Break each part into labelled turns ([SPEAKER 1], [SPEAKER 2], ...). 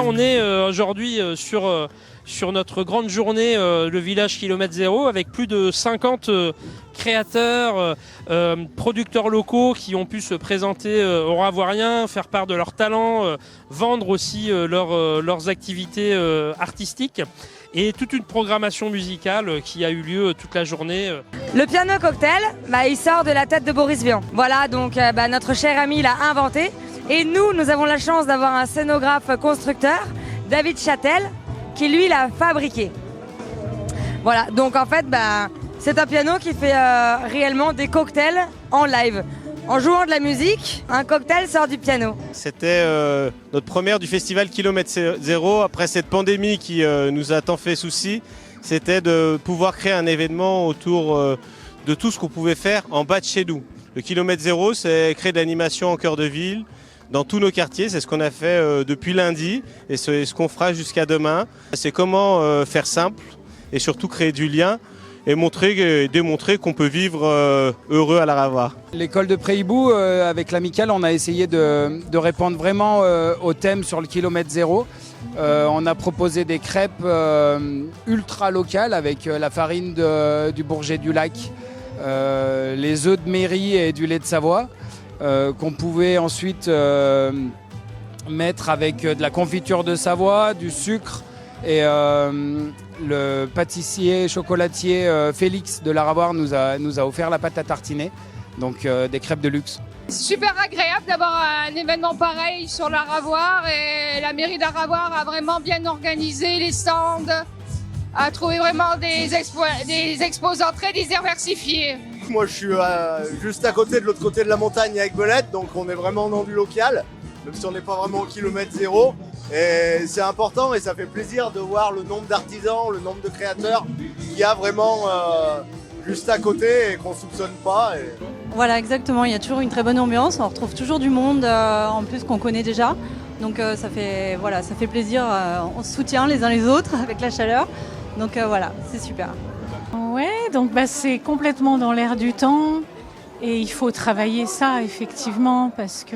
[SPEAKER 1] Là, on est aujourd'hui sur notre grande journée, le village Kilomètre Zéro, avec plus de 50 créateurs, producteurs locaux qui ont pu se présenter aux Ravoiriens, faire part de leurs talents, vendre aussi leurs activités artistiques. Et toute une programmation musicale qui a eu lieu toute la journée.
[SPEAKER 2] Le piano cocktail, il sort de la tête de Boris Vian. Voilà, donc notre cher ami l'a inventé. Et nous avons la chance d'avoir un scénographe constructeur, David Châtel, qui lui l'a fabriqué. Voilà, donc en fait, c'est un piano qui fait réellement des cocktails en live. En jouant de la musique, un cocktail sort du piano.
[SPEAKER 3] C'était notre première du festival Kilomètre Zéro après cette pandémie qui nous a tant fait souci. C'était de pouvoir créer un événement autour de tout ce qu'on pouvait faire en bas de chez nous. Le Kilomètre Zéro, c'est créer de l'animation en cœur de ville, dans tous nos quartiers. C'est ce qu'on a fait depuis lundi et c'est ce qu'on fera jusqu'à demain. C'est comment faire simple et surtout créer du lien. Et démontrer qu'on peut vivre heureux à la Ravoire.
[SPEAKER 4] L'école de Préhibou, avec l'amicale, on a essayé de répondre vraiment au thème sur le kilomètre zéro. On a proposé des crêpes ultra locales avec la farine du Bourget du Lac, les œufs de mairie et du lait de Savoie, qu'on pouvait ensuite mettre avec de la confiture de Savoie, du sucre. Et le pâtissier chocolatier Félix de la Ravoire nous a offert la pâte à tartiner, donc des crêpes de luxe.
[SPEAKER 5] C'est super agréable d'avoir un événement pareil sur la Ravoire et la mairie de la Ravoire a vraiment bien organisé les stands, a trouvé vraiment des exposants très diversifiés.
[SPEAKER 6] Moi je suis juste à côté, de l'autre côté de la montagne avec Belette, donc on est vraiment dans du local, même si on n'est pas vraiment au kilomètre zéro. Et c'est important et ça fait plaisir de voir le nombre d'artisans, le nombre de créateurs qu'il y a vraiment juste à côté et qu'on ne soupçonne pas.
[SPEAKER 7] Voilà, exactement, il y a toujours une très bonne ambiance, on retrouve toujours du monde en plus qu'on connaît déjà. Donc ça fait plaisir, on se soutient les uns les autres avec la chaleur. Donc voilà, c'est super.
[SPEAKER 8] Ouais, donc c'est complètement dans l'air du temps et il faut travailler ça effectivement parce que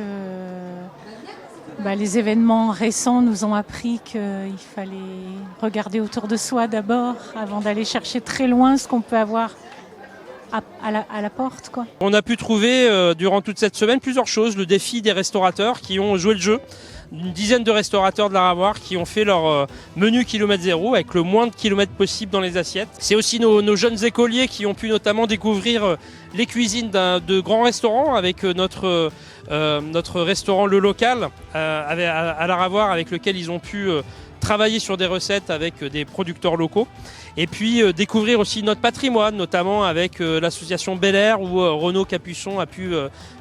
[SPEAKER 8] les événements récents nous ont appris qu'il fallait regarder autour de soi d'abord avant d'aller chercher très loin ce qu'on peut avoir à la porte, quoi.
[SPEAKER 1] On a pu trouver durant toute cette semaine plusieurs choses. Le défi des restaurateurs qui ont joué le jeu. Une dizaine de restaurateurs de la Ravoire qui ont fait leur menu kilomètre zéro avec le moins de kilomètres possible dans les assiettes. C'est aussi nos jeunes écoliers qui ont pu notamment découvrir les cuisines de grands restaurants avec notre restaurant Le Local à la Ravoire avec lequel ils ont pu travailler sur des recettes avec des producteurs locaux. Et puis découvrir aussi notre patrimoine, notamment avec l'association Bel Air où Renaud Capuçon a pu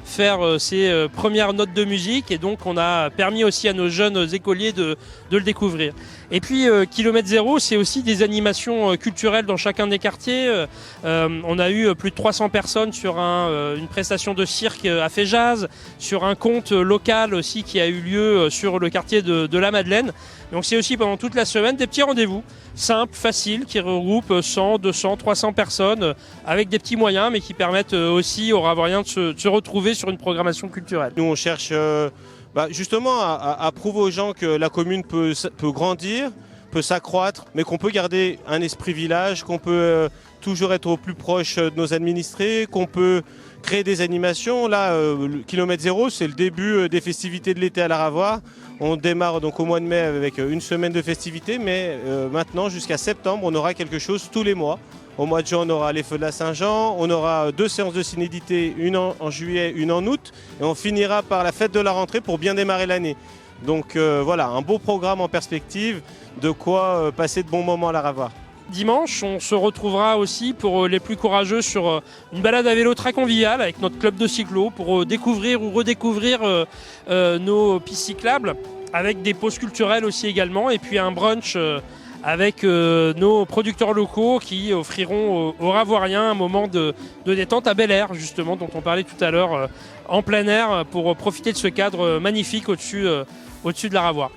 [SPEAKER 1] faire ses premières notes de musique et donc on a permis aussi à nos jeunes écoliers de le découvrir. Et puis Kilomètre Zéro, c'est aussi des animations culturelles dans chacun des quartiers. On a eu plus de 300 personnes sur une prestation de cirque à Féjaz, sur un conte local aussi qui a eu lieu sur le quartier de la Madeleine. Donc c'est aussi pendant toute la semaine des petits rendez-vous simples, faciles, qui regroupent 100, 200, 300 personnes avec des petits moyens mais qui permettent aussi aux Ravoiriens de se retrouver sur une programmation culturelle.
[SPEAKER 3] Nous on cherche justement à prouver aux gens que la commune peut grandir, peut s'accroître, mais qu'on peut garder un esprit village, qu'on peut toujours être au plus proche de nos administrés, qu'on peut créer des animations. Là, le kilomètre zéro, c'est le début des festivités de l'été à la Ravoire. On démarre donc au mois de mai avec une semaine de festivités, mais maintenant jusqu'à septembre, on aura quelque chose tous les mois. Au mois de juin, on aura les Feux de la Saint-Jean, on aura 2 séances de cinédité, une en juillet, une en août, et on finira par la fête de la rentrée pour bien démarrer l'année. Donc voilà, un beau programme en perspective, de quoi passer de bons moments à la Ravoire.
[SPEAKER 1] Dimanche, on se retrouvera aussi pour les plus courageux sur une balade à vélo très conviviale avec notre club de cyclo pour découvrir ou redécouvrir nos pistes cyclables avec des pauses culturelles aussi également et puis un brunch avec nos producteurs locaux qui offriront aux Ravoiriens un moment de détente à Bel Air justement dont on parlait tout à l'heure en plein air pour profiter de ce cadre magnifique au-dessus de la Ravoire.